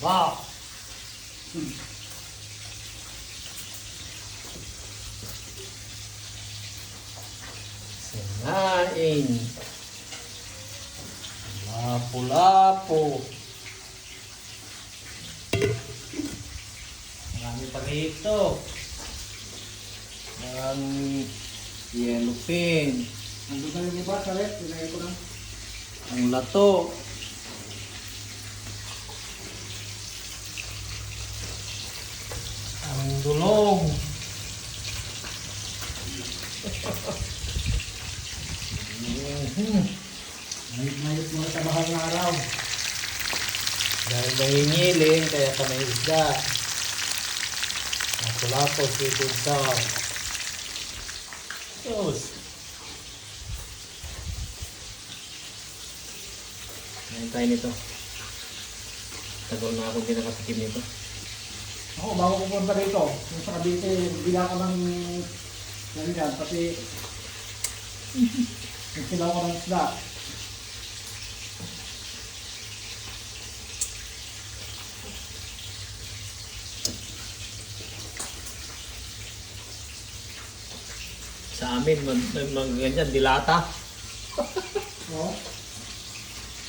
Wow! Sinain. Lapu-lapu. Marami pa rito. Marami yellow pin. Nandun na yung iba sa rep, pinay ko lang. Ang lato. Ang dulong. Mayit mga sa mahal na araw. Dahil nangingiling, kaya ka may isda. Lapu-lapu, sweet and sour. Sus. Ngayon tayo nito. Tagal na akong hindi nakatikim nito. Ako, bago pupunta rito, yung sa Cavite, bila ko ng ganyan, pati yung silaw ko ng isda. Sa amin, ganyan, dilata. No?